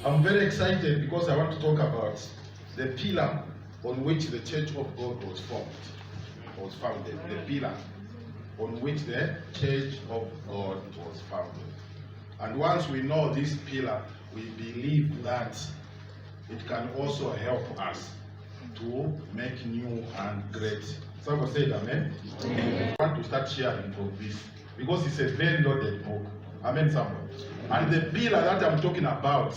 I'm very excited because I want to talk about the pillar on which the Church of God was founded. The pillar on which the Church of God was founded. And once we know this pillar, we believe that it can also help us to make new and great. Someone said amen? Amen. I want to start sharing from this because it's a very loaded book. Amen, someone. And the pillar that I'm talking about,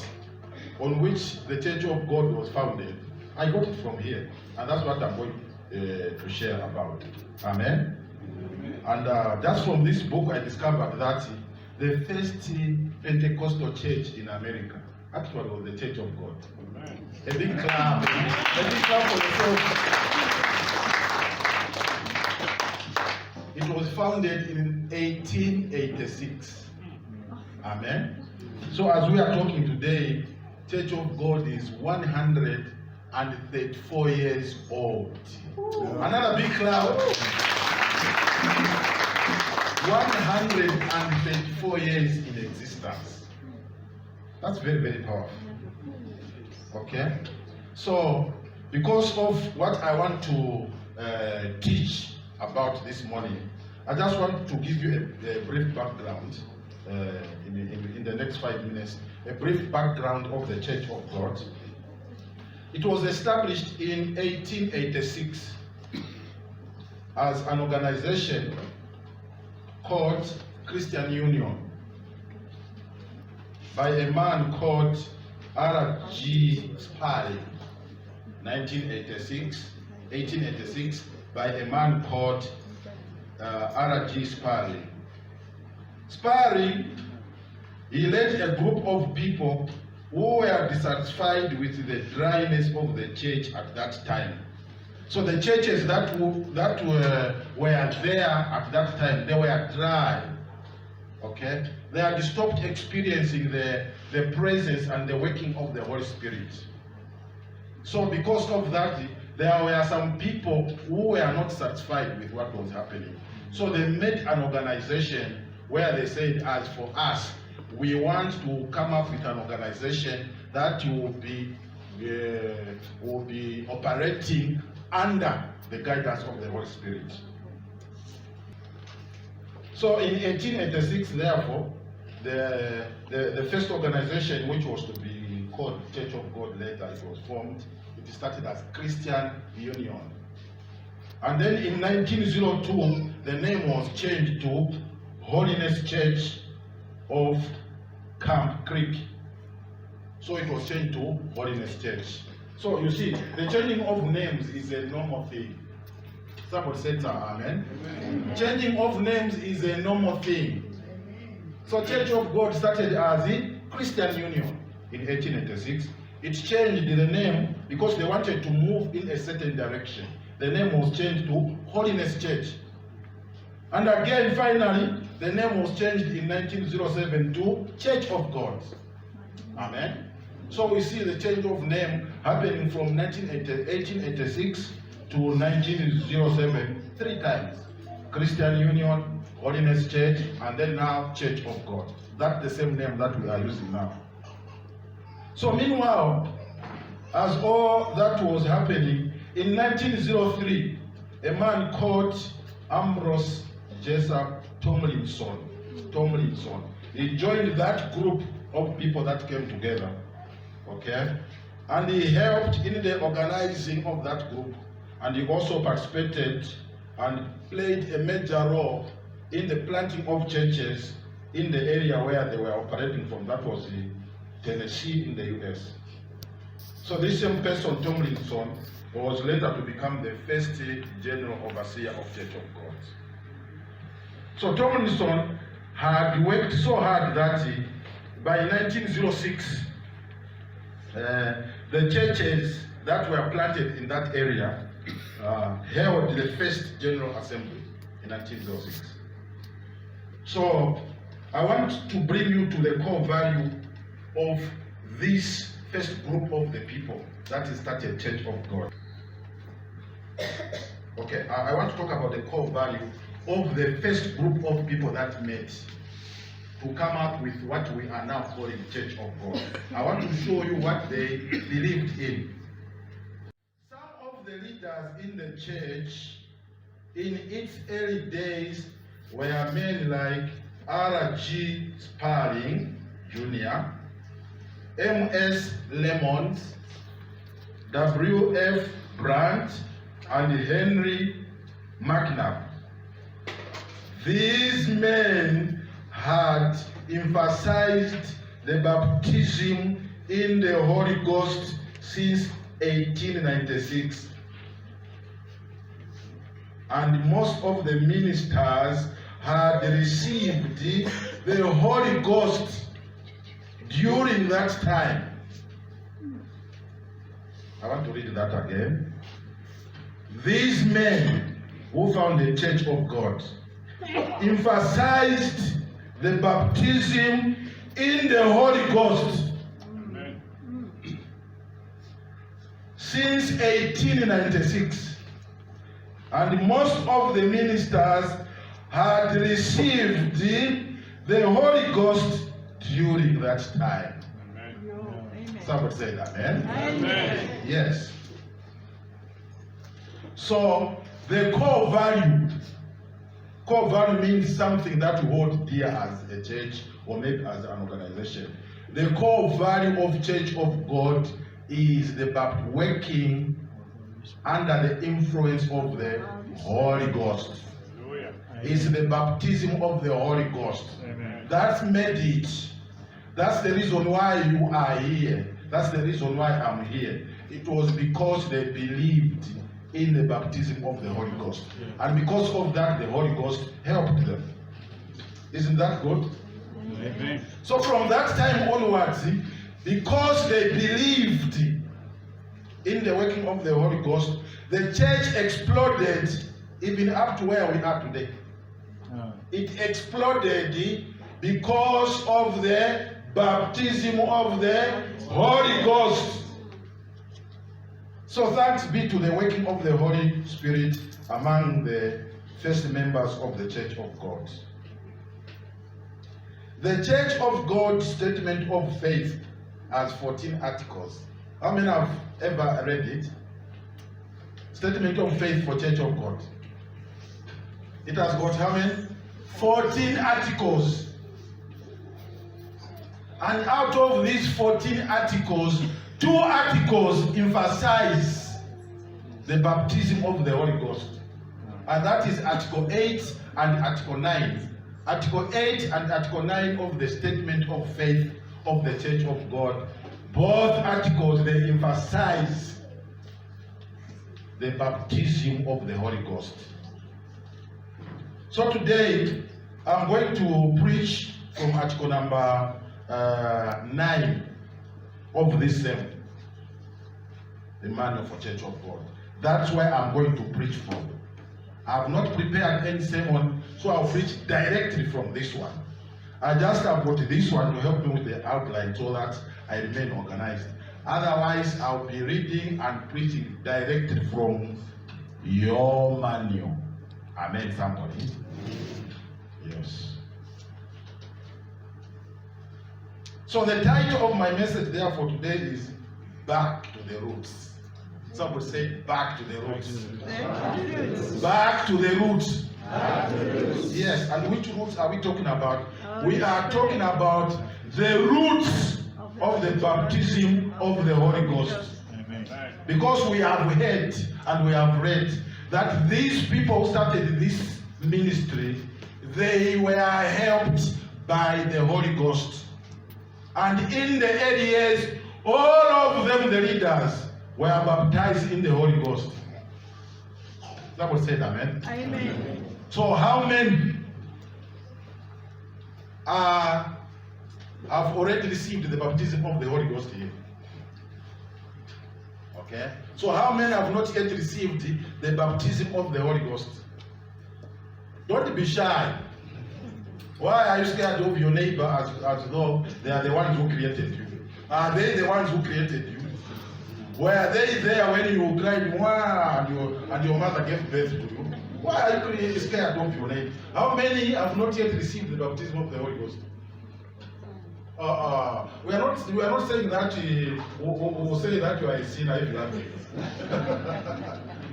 on which the Church of God was founded, I got it from here, and that's what I'm going to share about. Amen. And just from this book, I discovered that the first Pentecostal church in America actually was the Church of God. Amen. A big clap. A big clap for the church. It was founded in 1886. Amen. So as we are talking today, Church of God is 134 years old. Another big clap. 134 years in existence. That's very, very powerful. Okay? So, because of what I want to teach about this morning, I just want to give you a brief background in the next 5 minutes, a brief background of the Church of God. It was established in 1886 as an organization called Christian Union by a man called R.G. Sparling. 1886 by a man called R.G. Sparling. Sparling, he led a group of people who were dissatisfied with the dryness of the church at that time. So the churches that were there at that time, they were dry. Okay? They had stopped experiencing the presence and the working of the Holy Spirit. So because of that, there were some people who were not satisfied with what was happening. So they made an organization where they said, as for us, we want to come up with an organization that will be operating under the guidance of the Holy Spirit. So in 1886, therefore, the first organization, which was to be called Church of God later, it was formed. It started as Christian Union. And then in 1902, the name was changed to Holiness Church of Camp Creek. So it was changed to Holiness Church. So you see, the changing of names is a normal thing. Somebody said amen. Amen. Changing of names is a normal thing. So Church of God started as the Christian Union in 1886. It changed the name because they wanted to move in a certain direction. The name was changed to Holiness Church. And again, finally, the name was changed in 1907 to Church of God. Amen. So we see the change of name happening from 1886 to 1907 3 times. Christian Union, Holiness Church, and then now Church of God. That's the same name that we are using now. So meanwhile, as all that was happening, in 1903, a man called Ambrose Jessup Tomlinson, he joined that group of people that came together, okay? And he helped in the organizing of that group, and he also participated and played a major role in the planting of churches in the area where they were operating from. That was in Tennessee in the US. So this same person, Tomlinson, was later to become the first general overseer of Church of God. So Tomlinson had worked so hard that by 1906, the churches that were planted in that area held the first General Assembly in 1906. So I want to bring you to the core value of this first group of the people that started Church of God. Okay, I want to talk about the core value of the first group of people that met to to come up with what we are now calling Church of God. I want to show you what they believed in. Some of the leaders in the church in its early days were men like R.G. Sparling Jr., M.S. Lemons, W.F. Brandt, and Henry McNabb. These men had emphasized the baptism in the Holy Ghost since 1896. And most of the ministers had received the Holy Ghost during that time. I want to read that again. These men who found the Church of God emphasized the baptism in the Holy Ghost. Amen. Since 1896. And most of the ministers had received the Holy Ghost during that time. Amen. Somebody say amen. Amen. Yes. So the core value means something that we hold dear as a church or maybe as an organization. The core value of Church of God is the working under the influence of the Holy Ghost. It's the baptism of the Holy Ghost. Amen. That's made it. That's the reason why you are here. That's the reason why I'm here. It was because they believed in the baptism of the Holy Ghost. And because of that, the Holy Ghost helped them. Isn't that good? Amen. So from that time onwards, because they believed in the working of the Holy Ghost, the church exploded even up to where we are today. It exploded because of the baptism of the Holy Ghost. So thanks be to the working of the Holy Spirit among the first members of the Church of God. The Church of God Statement of Faith has 14 articles. How many have ever read it? Statement of Faith for Church of God. It has got how many? 14 articles. And out of these 14 articles, 2 articles emphasize the baptism of the Holy Ghost. And that is Article 8 and Article 9. Article 8 and Article 9 of the Statement of Faith of the Church of God. Both articles, they emphasize the baptism of the Holy Ghost. So today, I'm going to preach from Article number 9 of this sermon, the Manual for Church of God. That's where I'm going to preach from. I have not prepared any sermon, so I'll preach directly from this one. I just have got this one to help me with the outline so that I remain organized. Otherwise, I'll be reading and preaching directly from your manual. Amen, somebody? Yes. So the title of my message therefore today is Back to the Roots. Somebody say back to the roots. Back to the roots. Yes, and which roots are we talking about? We are talking about the roots of the baptism of the Holy Ghost. Amen. Because we have heard and we have read that these people who started this ministry, they were helped by the Holy Ghost. And in the early years, all of them, the leaders, were baptized in the Holy Ghost. Somebody said amen. Amen. So how many have already received the baptism of the Holy Ghost here? Okay. So how many have not yet received the baptism of the Holy Ghost? Don't be shy. Why are you scared of your neighbor as though they are the ones who created you? Are they the ones who created you? Were they there when you cried and your mother gave birth to you? Why are you scared of your neighbor? How many have not yet received the baptism of the Holy Ghost? We are not saying that we say that you are a sinner if you have it.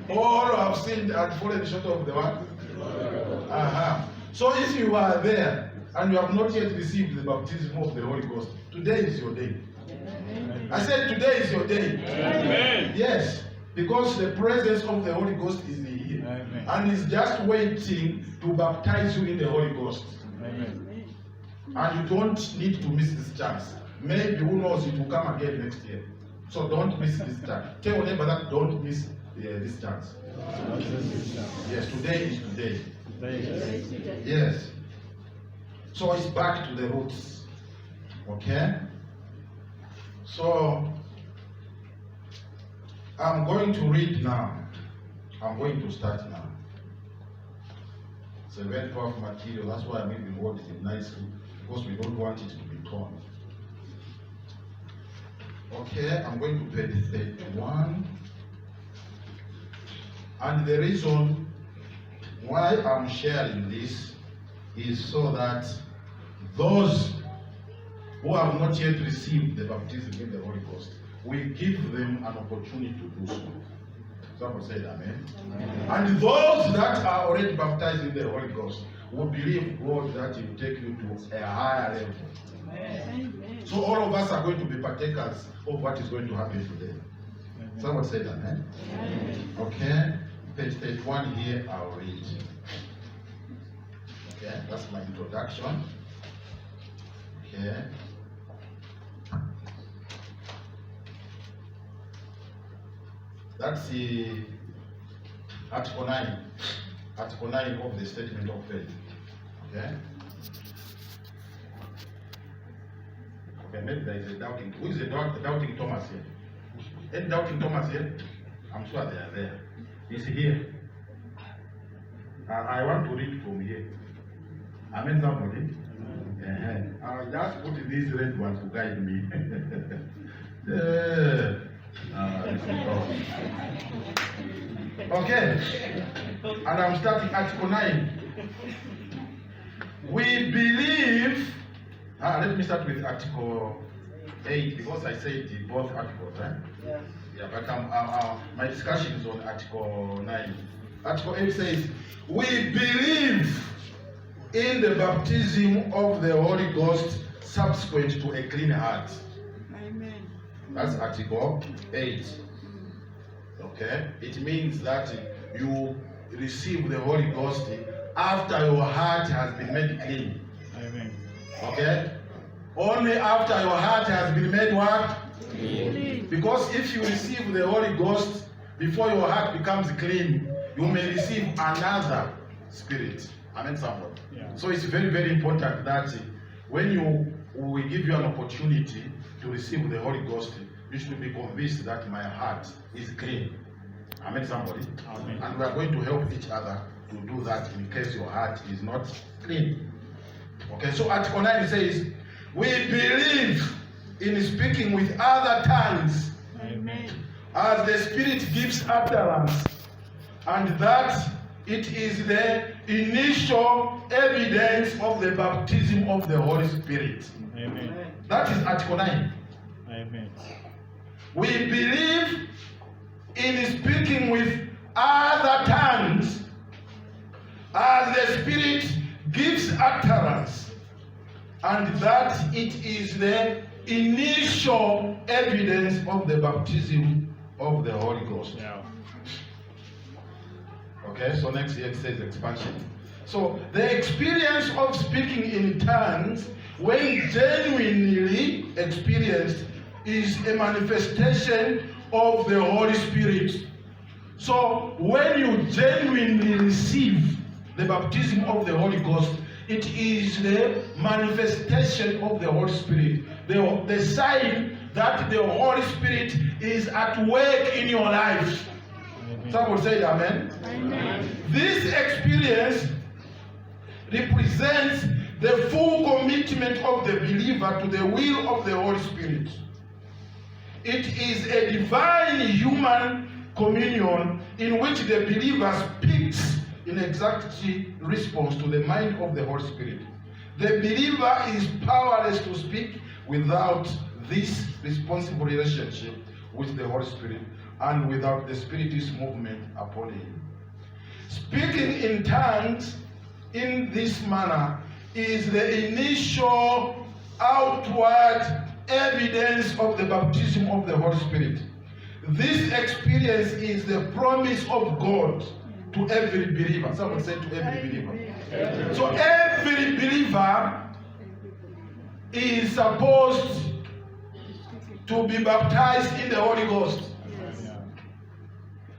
All have sinned and fallen short of the one. So if you are there and you have not yet received the baptism of the Holy Ghost, today is your day. Amen. I said today is your day. Amen. Yes, because the presence of the Holy Ghost is here. Amen. And is just waiting to baptize you in the Holy Ghost. Amen. And you don't need to miss this chance. Maybe, who knows, it will come again next year. So don't miss this chance. Tell your neighbor that don't miss this chance. Yes, today is today. Yes. So it's back to the roots. Okay? So I'm going to read now. I'm going to start now. It's a very powerful material. That's why I'm even wording it nicely, because we don't want it to be torn. Okay, I'm going to page 31. And the reason why I'm sharing this is so that those who have not yet received the baptism in the Holy Ghost, we give them an opportunity to do so. Someone said amen. Amen. And those that are already baptized in the Holy Ghost will believe God that He will take you to a higher level. Amen. So all of us are going to be partakers of what is going to happen today. Amen. Someone said amen. Amen. Okay, page 31 here, I'll read. Okay, that's my introduction. Okay. That's the Article 9. Article 9 of the Statement of Faith. Okay? Okay, maybe there is a doubting. Who is the doubting Thomas here? Any doubting Thomas here? I'm sure they are there. He's here. I want to read from here. Amen, somebody? I'll just put these red ones to guide me. Okay, and I'm starting Article 9. We believe, let me start with Article 8, because I said both articles, right? Yeah, but my discussion is on Article 9. Article 8 says, we believe in the baptism of the Holy Ghost subsequent to a clean heart. Amen. That's Article 8. Okay? It means that you receive the Holy Ghost after your heart has been made clean. Amen. Okay? Only after your heart has been made what? Clean. Because if you receive the Holy Ghost before your heart becomes clean, you may receive another spirit. Amen, somebody. Yeah. So it's very, very important that when we give you an opportunity to receive the Holy Ghost, you should be convinced that my heart is clean. Amen, somebody. Amen. And we are going to help each other to do that in case your heart is not clean. Okay, so Article 9 says, we believe in speaking with other tongues. Amen. As the Spirit gives utterance, and that it is the initial evidence of the baptism of the Holy Spirit. Amen. That is Article 9. Amen. We believe in speaking with other tongues as the Spirit gives utterance, and that it is the initial evidence of the baptism of the Holy Ghost. Yeah. Okay, so next here it says expansion. So the experience of speaking in tongues, when genuinely experienced, is a manifestation of the Holy Spirit. So when you genuinely receive the baptism of the Holy Ghost, it is the manifestation of the Holy Spirit. The sign that the Holy Spirit is at work in your life. Someone say amen. Amen. This experience represents the full commitment of the believer to the will of the Holy Spirit. It is a divine human communion in which the believer speaks in exact response to the mind of the Holy Spirit. The believer is powerless to speak, without this responsible relationship with the Holy Spirit and without the Spirit's movement upon him. Speaking in tongues in this manner is the initial outward evidence of the baptism of the Holy Spirit. This experience is the promise of God to every believer. Someone said to every believer. So every believer is supposed to be baptized in the Holy Ghost.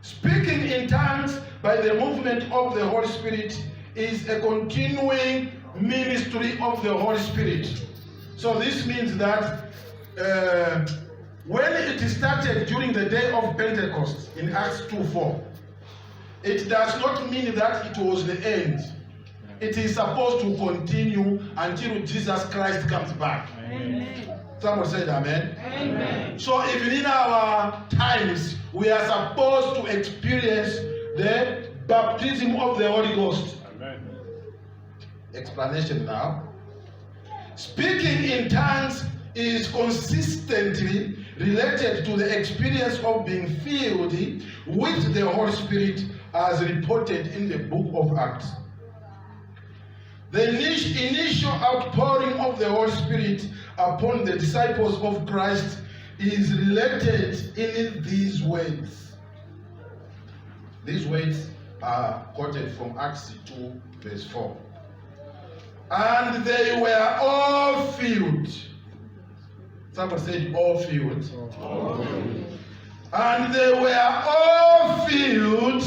Speaking in tongues by the movement of the Holy Spirit is a continuing ministry of the Holy Spirit. So this means that when it started during the day of Pentecost in Acts 2:4, it does not mean that it was the end. It is supposed to continue until Jesus Christ comes back. Amen. Someone said amen. Amen. So even in our times, we are supposed to experience the baptism of the Holy Ghost. Amen. Explanation now. Speaking in tongues is consistently related to the experience of being filled with the Holy Spirit as reported in the book of Acts. The initial outpouring of the Holy Spirit upon the disciples of Christ is related in these words. These words are quoted from Acts 2 verse 4. And they were all filled. Someone said all filled. And they were all filled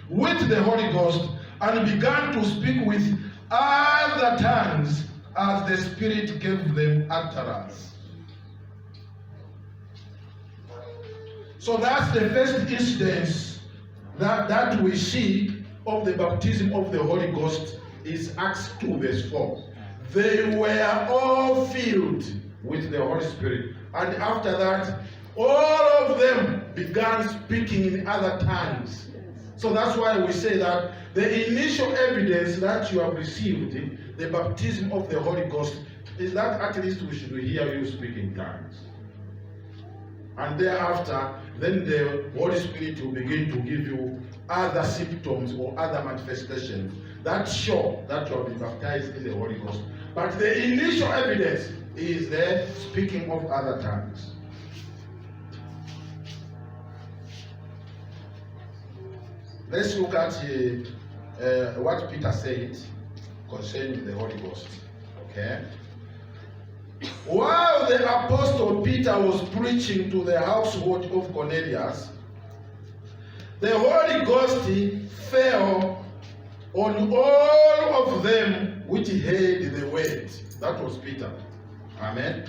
with the Holy Ghost and began to speak with other tongues as the Spirit gave them utterance. So that's the first instance that we see of the baptism of the Holy Ghost is Acts 2 verse 4. They were all filled with the Holy Spirit. And after that, all of them began speaking in other tongues. So that's why we say that the initial evidence that you have received, the baptism of the Holy Ghost, is that at least we should hear you speak in tongues. And thereafter, then the Holy Spirit will begin to give you other symptoms or other manifestations that show that you have been baptized in the Holy Ghost. But the initial evidence is the speaking of other tongues. Let's look at what Peter said concerning the Holy Ghost. Okay? While the apostle Peter was preaching to the household of Cornelius, the Holy Ghost fell on all of them which heard the word. That was Peter. Amen.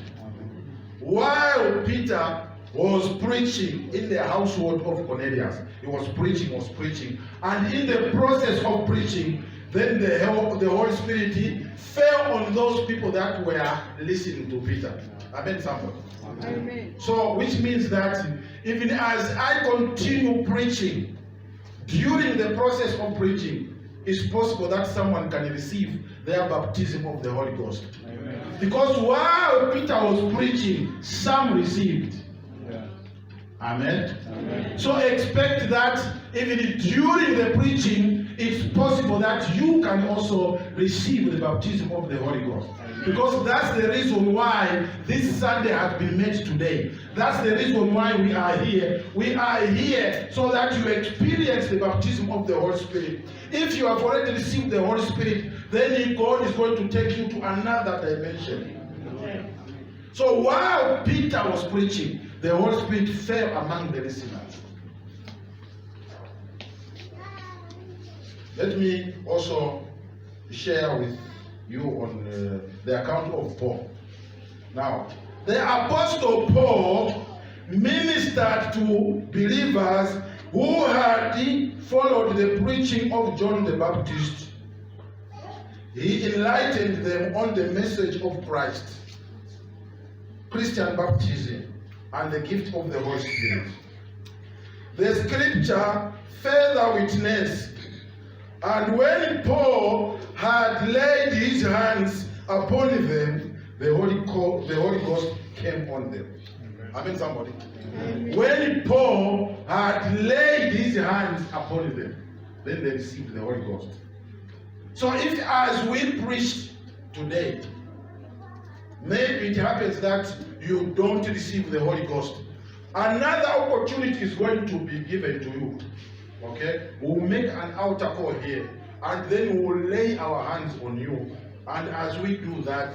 While Peter was preaching in the household of Cornelius, he was preaching, and in the process of preaching, then the Holy Spirit fell on those people that were listening to Peter. Amen, somebody. Amen. So, which means that even as I continue preaching, during the process of preaching, it's possible that someone can receive their baptism of the Holy Ghost. Amen. Because while Peter was preaching, some received. Amen. Amen. So expect that even during the preaching, it's possible that you can also receive the baptism of the Holy Ghost. Amen. Because that's the reason why this Sunday has been made today. That's the reason why we are here. We are here so that you experience the baptism of the Holy Spirit. If you have already received the Holy Spirit, then God is going to take you to another dimension. Amen. So while Peter was preaching, the Holy Spirit fell among the listeners. Let me also share with you on the account of Paul. Now, the Apostle Paul ministered to believers who had followed the preaching of John the Baptist. He enlightened them on the message of Christ, Christian baptism, and the gift of the Holy Spirit. The scripture further witnessed, and when Paul had laid his hands upon them, the Holy Ghost came on them. Amen, somebody. When Paul had laid his hands upon them, then they received the Holy Ghost. So if as we preach today, maybe it happens that you don't receive the Holy Ghost, another opportunity is going to be given to you. Okay? We'll make an altar call here, and then we'll lay our hands on you. And as we do that,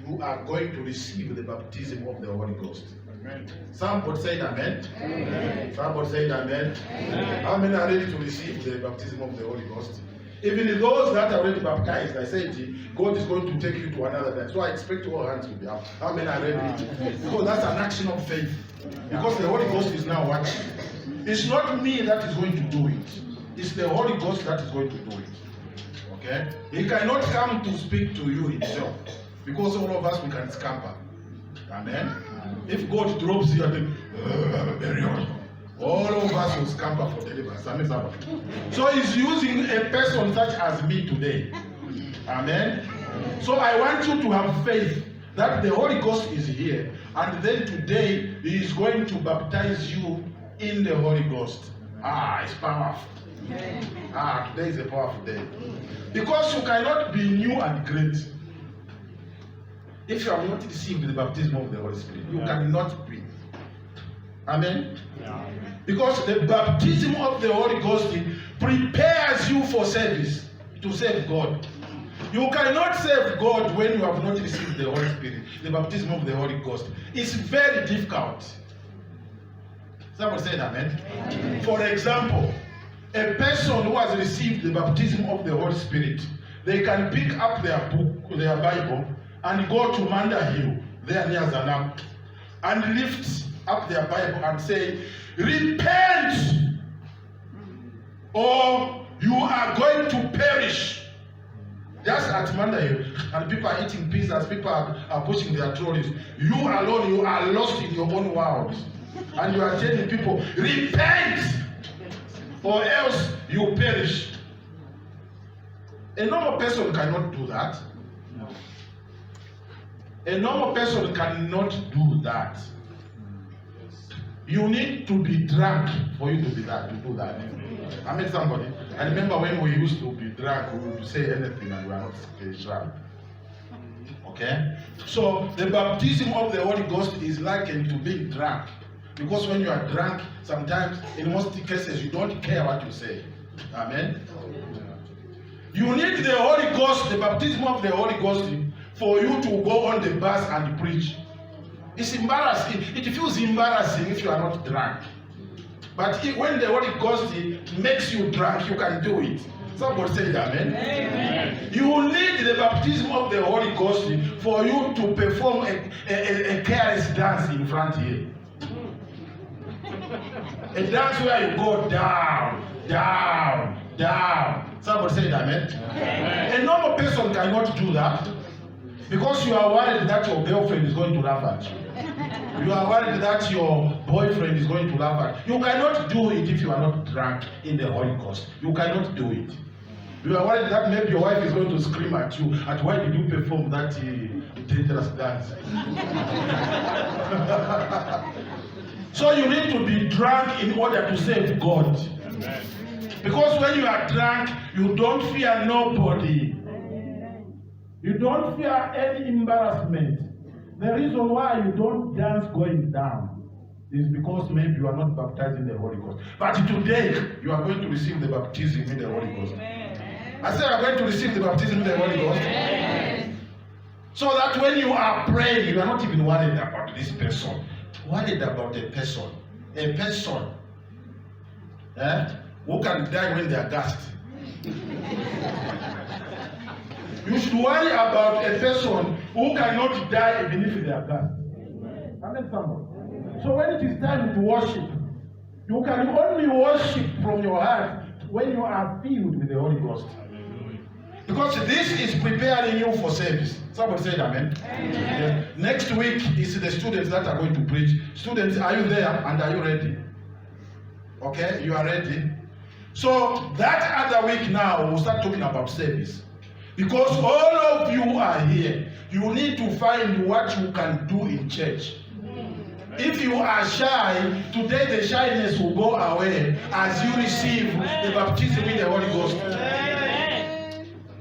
you are going to receive the baptism of the Holy Ghost. Amen. Somebody say amen. Amen. Somebody say amen. Amen. How many are ready to receive the baptism of the Holy Ghost? Even those that are already baptized, I said, God is going to take you to another time. So I expect all hands to be up. How many are ready? Because that's an action of faith. Because the Holy Ghost is now watching. It's not me that is going to do it. It's the Holy Ghost that is going to do it. Okay? He cannot come to speak to you himself. Because all of us, we can scamper. Amen? If God drops you, all of us will scamper for deliverance. Amen? So he's using a person such as me today. Amen? So I want you to have faith that the Holy Ghost is here. And then today, he is going to baptize you in the Holy Ghost. It's powerful. Today is a powerful day. Because you cannot be new and great if you have not received the baptism of the Holy Spirit. You cannot be. Amen? Because the baptism of the Holy Ghost prepares you for service, to serve God. You cannot serve God when you have not received the Holy Spirit, the baptism of the Holy Ghost. It's very difficult. Someone said amen? Amen. For example, a person who has received the baptism of the Holy Spirit, they can pick up their book, their Bible, and go to Manda Hill, there near Zanam, and lift up their Bible and say, repent, or you are going to perish. Just at Manda Hill, and people are eating pizzas, people are pushing their trolleys. You alone, you are lost in your own world. And you are telling people, repent, or else you perish. A normal person cannot do that. No. A normal person cannot do that. You need to be drunk for you to be that, to do that. I met somebody. I remember when we used to be drunk, we would say anything and we are not drunk. Okay? So the baptism of the Holy Ghost is likened to being drunk. Because when you are drunk, sometimes, in most cases, you don't care what you say. Amen? You need the Holy Ghost, the baptism of the Holy Ghost, for you to go on the bus and preach. It's embarrassing. It feels embarrassing if you are not drunk. But when the Holy Ghost makes you drunk, you can do it. Somebody say amen. Amen. You need the baptism of the Holy Ghost for you to perform a careless dance in front here. A dance where you go down, down, down. Somebody say amen. Amen. A normal person cannot do that because you are worried that your girlfriend is going to laugh at you. You are worried that your boyfriend is going to laugh at you. You cannot do it if you are not drunk in the Holy Ghost. You cannot do it. You are worried that maybe your wife is going to scream at you. At why did you perform that dangerous dance? So you need to be drunk in order to save God. Amen. Because when you are drunk, you don't fear nobody. You don't fear any embarrassment. The reason why you don't dance going down is because maybe you are not baptized in the Holy Ghost. But today, you are going to receive the baptism in the Holy Ghost. Amen. I say you are going to receive the baptism in the Holy Ghost. Amen. So that when you are praying, you are not even worried about this person. Worried about a person who can die when they are gassed. You should worry about a person who cannot die even if they are gassed. Amen, someone. So when it is time to worship, you can only worship from your heart when you are filled with the Holy Ghost. Because this is preparing you for service. Somebody said amen. Amen. Yeah. Next week is the students that are going to preach. Students, are you there and are you ready? Okay, you are ready. So that other week now, we'll start talking about service. Because all of you are here You need to find what you can do in church. If you are shy, today the shyness will go away as you receive the baptism in the Holy Ghost.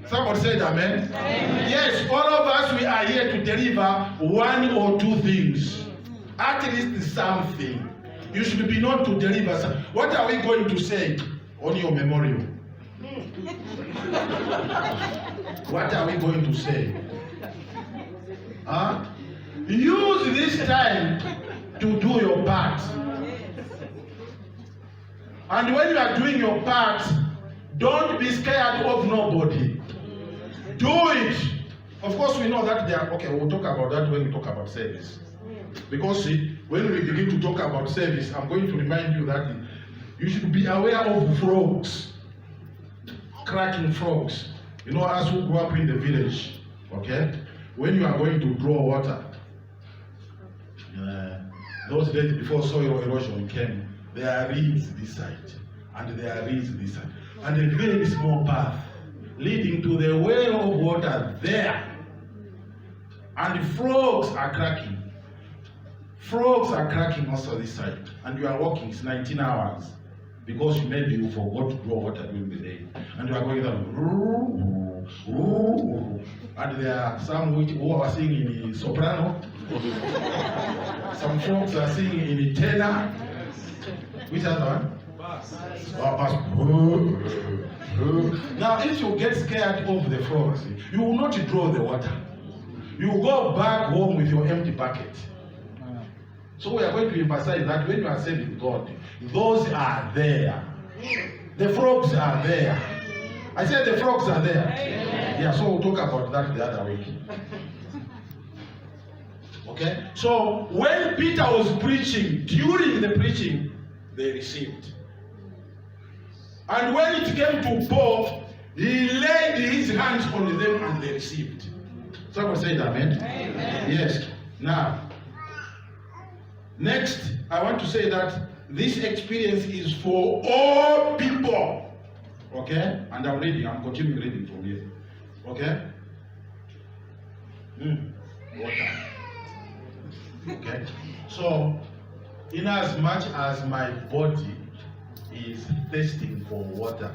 Somebody said amen. Yes, all of us, we are here to deliver one or two things. At least something. You should be known to deliver something. What are we going to say on your memorial? What are we going to say? Huh? Use this time to do your part. And when you are doing your part, don't be scared of nobody. Do it. Of course, we know that there. Okay, we'll talk about that when we talk about service. Because see, when we begin to talk about service, I'm going to remind you that you should be aware of frogs, cracking frogs. You know, us who grew up in the village, okay? When you are going to draw water, those days before soil erosion came, there are reeds this side, and there are reeds this side, and a very small path leading to the well of water there, and frogs are cracking. Frogs are cracking also this side, and you are walking, it's 19 hours, because maybe you forgot to draw water during the day, and you are going down, and there are some who are singing in soprano, some frogs are singing in tenor. Which other one? Bass. Now, if you get scared of the frogs, you will not draw the water. You will go back home with your empty bucket. So we are going to emphasize that when you are serving God, those are there. The frogs are there. I said the frogs are there. Yeah, so we'll talk about that the other week. Okay? So when Peter was preaching, during the preaching, they received. And when it came to Paul, he laid his hands on them and they received. Someone said amen? Amen. Yes. Now, next, I want to say that this experience is for all people. Okay? And I'm continuing reading from here. Okay? Water. Okay? So, in as much as my body is thirsting for water,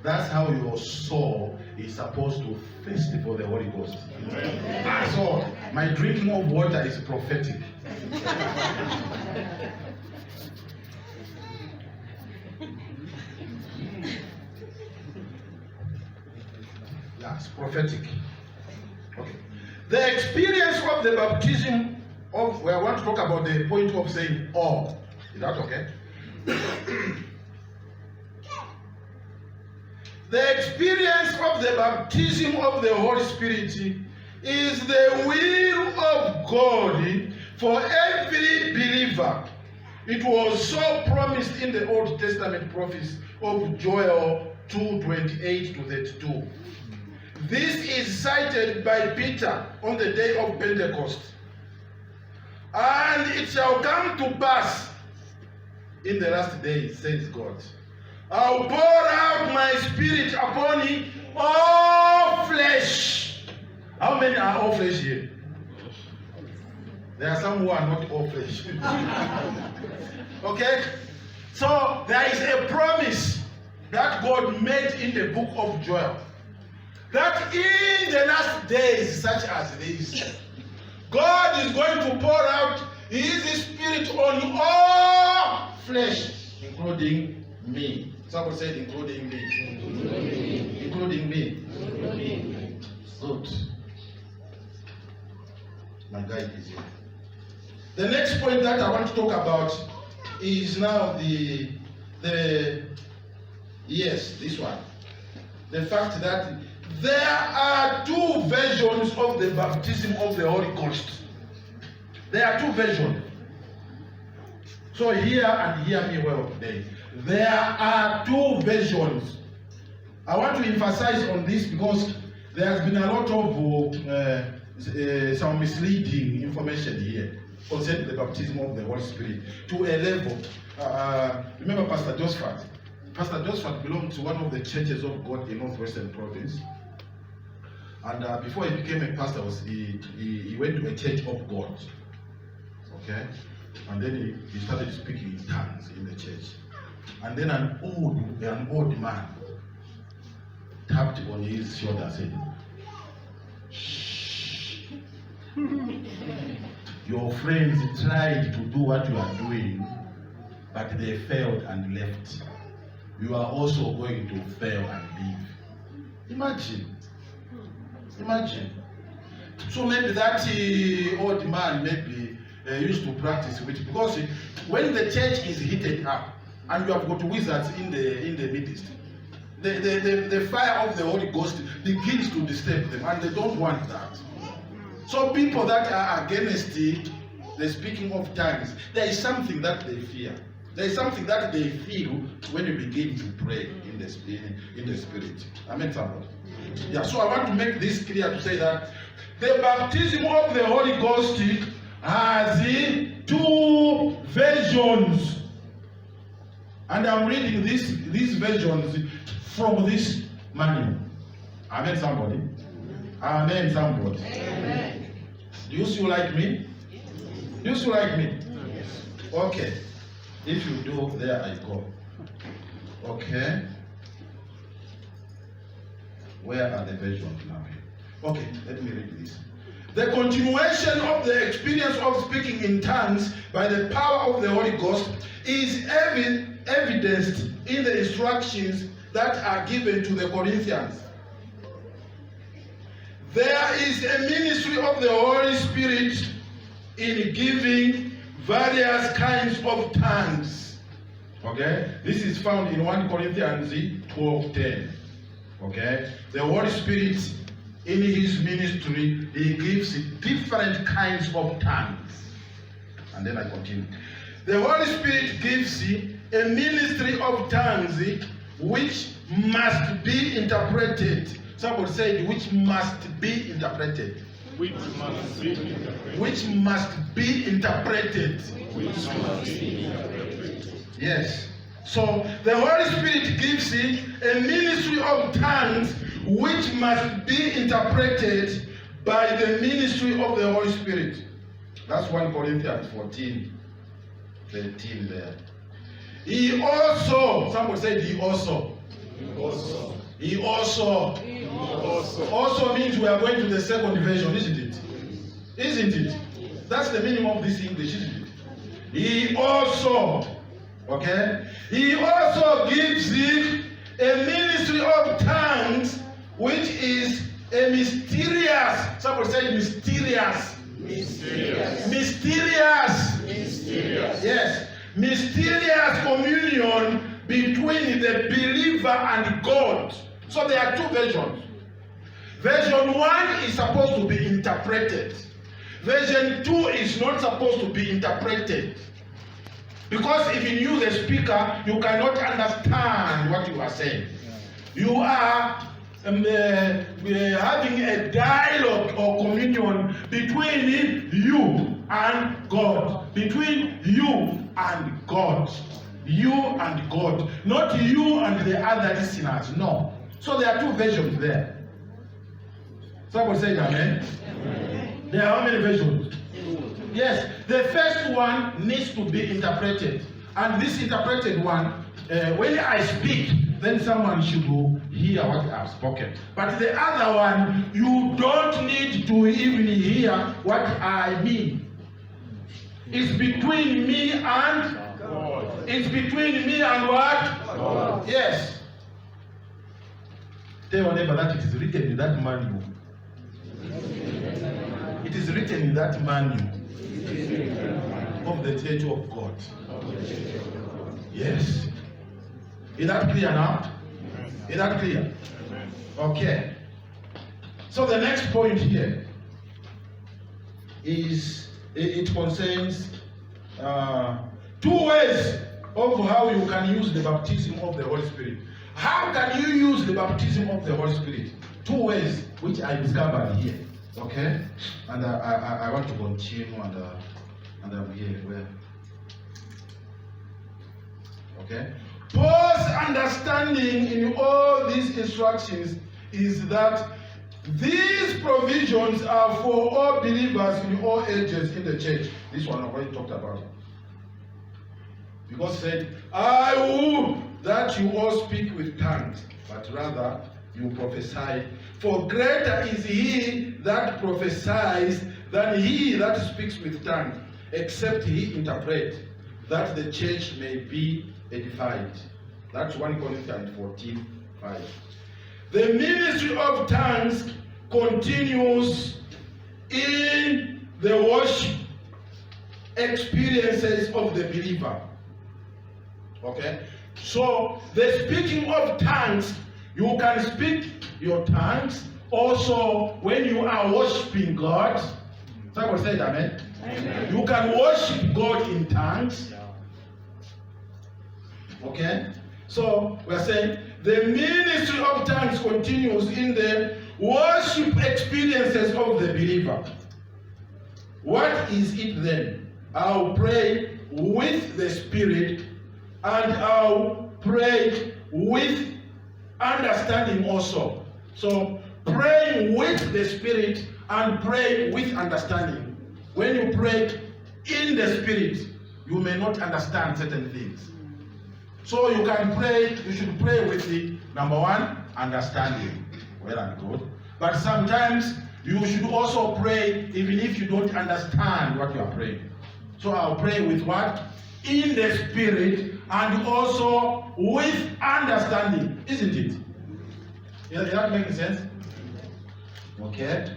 that's how your soul is supposed to thirst for the Holy Ghost. So, my drinking of water is prophetic. That's prophetic. Okay. The experience of the baptism of, I want to talk about the point of saying all. Is that okay? The experience of the baptism of the Holy Spirit is the will of God for every believer. It was so promised in the Old Testament prophecy of Joel 2:28 to 32. This is cited by Peter on the day of Pentecost. And it shall come to pass in the last days, says God, I'll pour out my spirit upon all flesh. How many are all flesh here? There are some who are not all flesh. Okay? So there is a promise that God made in the book of Joel, that in the last days such as these, God is going to pour out His Spirit on all flesh, including me. Someone said, including me. Including me. Good. My guide is here. The next point that I want to talk about is now this one. The fact that there are two versions of the baptism of the Holy Ghost. There are two versions. So hear and hear me well today. There are two versions. I want to emphasize on this because there has been a lot of some misleading information here concerning the baptism of the Holy Spirit to a level. Remember Pastor Josephat? Pastor Josephat belonged to one of the churches of God in Northwestern Province. And before he became a pastor, he went to a church of God. Okay? And then he started speaking in tongues in the church. And then an old man tapped on his shoulder and said, "Shh. Your friends tried to do what you are doing, but they failed and left. You are also going to fail and leave." Imagine. So maybe that old man used to practice witch, because when the church is heated up and you have got wizards in the midst, the fire of the Holy Ghost begins to disturb them, and they don't want that. So people that are against the speaking of tongues, there is something that they fear. There is something that they feel when you begin to pray in the spirit. Amen, somebody. Yeah, so I want to make this clear to say that the baptism of the Holy Ghost has two versions. And I'm reading these versions from this manual. Amen, somebody. Amen, somebody. Amen. Do you still like me? Do you still like me? Yes. Okay. If you do, there I go. Okay. Where are the versions now? Okay, let me read this. The continuation of the experience of speaking in tongues by the power of the Holy Ghost is evidenced in the instructions that are given to the Corinthians. There is a ministry of the Holy Spirit in giving various kinds of tongues. Okay? This is found in 1 Corinthians 12:10. Okay? The Holy Spirit in his ministry, he gives different kinds of tongues. And then I continue. The Holy Spirit gives a ministry of tongues which must be interpreted. Somebody said, which must be interpreted. Which must be interpreted. Which must be interpreted. Which must be interpreted. Yes. So the Holy Spirit gives a ministry of tongues which must be interpreted by the ministry of the Holy Spirit. That's 1 Corinthians 14:13 there. He also, somebody said he also. He also means we are going to the second version, isn't it? Isn't it? That's the meaning of this English, isn't it? He also, okay? He also gives a ministry of tongues which is a mysterious. Somebody say mysterious. Mysterious. Yes. Mysterious communion between the believer and God. So there are two versions. Version 1 is supposed to be interpreted. Version 2 is not supposed to be interpreted. Because even you, the speaker, you cannot understand what you are saying. You are having a dialogue or communion between you and God. Between you and God. You and God. Not you and the other listeners. No. So there are two versions there. Somebody say amen. Amen. There are how many versions? Yes. The first one needs to be interpreted. And this interpreted one, when I speak, then someone should hear what I have spoken. But the other one, you don't need to even hear what I mean. It's between me and God. It's between me and what? God. Yes. Tell your neighbor that it is written in that manual. It is written in that manual of the Church of God. Yes. Is that clear now? Is that clear? Okay. So the next point here is it concerns two ways of how you can use the baptism of the Holy Spirit. How can you use the baptism of the Holy Spirit? Two ways which I discovered here. Okay? And I want to continue and I'm here. Where? Okay? Paul's understanding in all these instructions is that These provisions are for all believers in all ages in the church. This one I've already talked about. Because it said, I would that you all speak with tongues, but rather you prophesy. For greater is he that prophesies than he that speaks with tongues, except he interpret, that the church may be edified. That's 1 Corinthians 14:5. The ministry of tongues continues in the worship experiences of the believer. Okay? So, the speaking of tongues, you can speak your tongues also when you are worshiping God. Someone said amen. Amen. You can worship God in tongues. Okay? So, we are saying the ministry of tongues continues in the worship experiences of the believer. What is it then? I'll pray with the Spirit, and I'll pray with understanding also. So, praying with the Spirit and pray with understanding. When you pray in the Spirit, you may not understand certain things. So you can pray, you should pray with the number one, understanding. Well and good. But sometimes you should also pray even if you don't understand what you are praying. So I'll pray with what? In the Spirit and also with understanding. Isn't it? Is that making sense? Okay.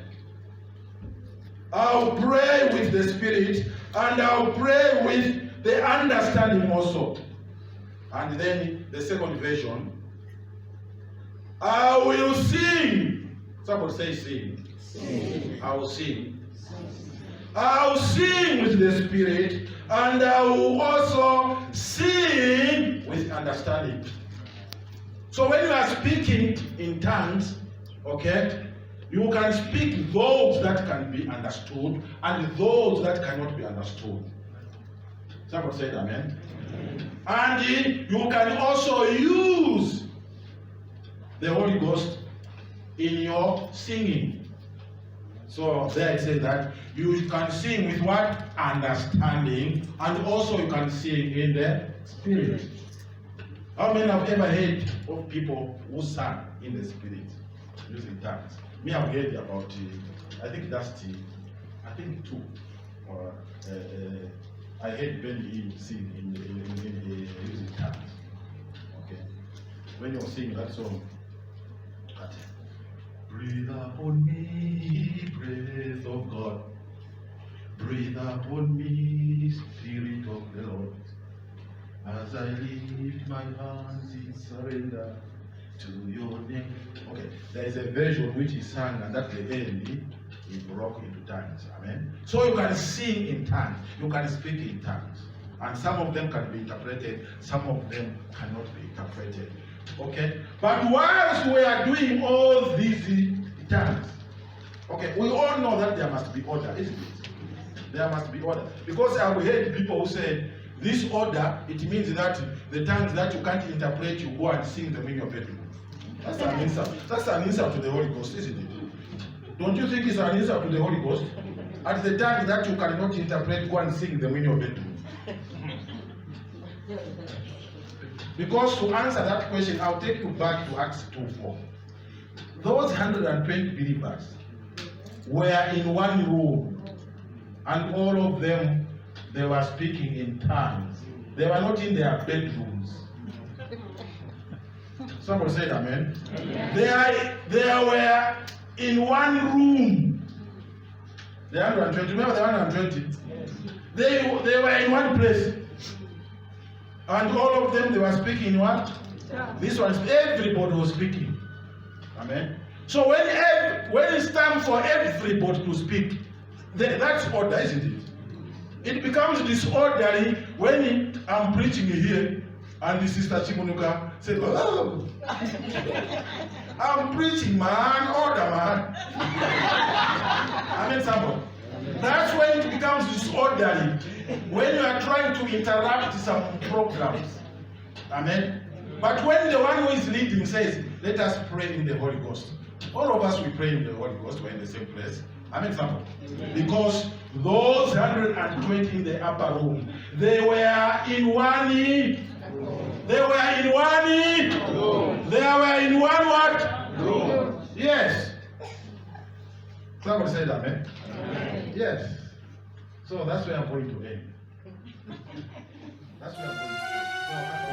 I'll pray with the Spirit and I'll pray with the understanding also. And then the second version, I will sing. Somebody say sing. Sing. I will sing. I will sing with the Spirit, and I will also sing with understanding. So when you are speaking in tongues, okay, you can speak those that can be understood and those that cannot be understood. Somebody said amen. And you can also use the Holy Ghost in your singing. So there it says that you can sing with what? Understanding. And also you can sing in the Spirit. How many have ever heard of people who sang in the Spirit using tongues? Me, I've heard about, I think two. Or, I heard Benny sing in using tongues. Okay. When you're singing that song, breathe upon me, breath of God. Breathe upon me, Spirit of the Lord. As I lift my hands in surrender to your name. Okay. There is a version which is sung, and at the end it broke into tongues. Amen. So you can sing in tongues, you can speak in tongues, and some of them can be interpreted, some of them cannot be interpreted. Okay, but whilst we are doing all these tongues, okay, we all know that there must be order, isn't it? There must be order, because I have heard people who say this order, it means that the tongues that you can't interpret, you go and sing them in your bedroom. That's an insult. That's an insult to the Holy Ghost, isn't it? Don't you think it's an insult to the Holy Ghost? At the time that you cannot interpret, go and sing them in your bedroom. Because to answer that question, I'll take you back to Acts 2:4. Those 120 believers were in one room, and all of them, they were speaking in tongues. They were not in their bedrooms. Somebody said amen. Amen. They were in one room. The 120, remember the 120? Yes. They were in one place. And all of them, they were speaking in what? Yeah. This one, everybody was speaking. Amen. So when it's time for everybody to speak, that's order, isn't it? It becomes disorderly when I'm preaching here and the Sister Chimunuka said, oh, I'm preaching, man, order, man. Amen, somebody. That's when it becomes disorderly. When you are trying to interrupt some programs. Amen. But when the one who is leading says, let us pray in the Holy Ghost, All of us, we pray in the Holy Ghost, we're in the same place. I'm an example. Because those 120 in the upper room, they were in one. They were in one. They were in one what? Room. Yes. Somebody said amen. Amen. Yes. So that's where I'm going to end. That's where I'm going to end. So,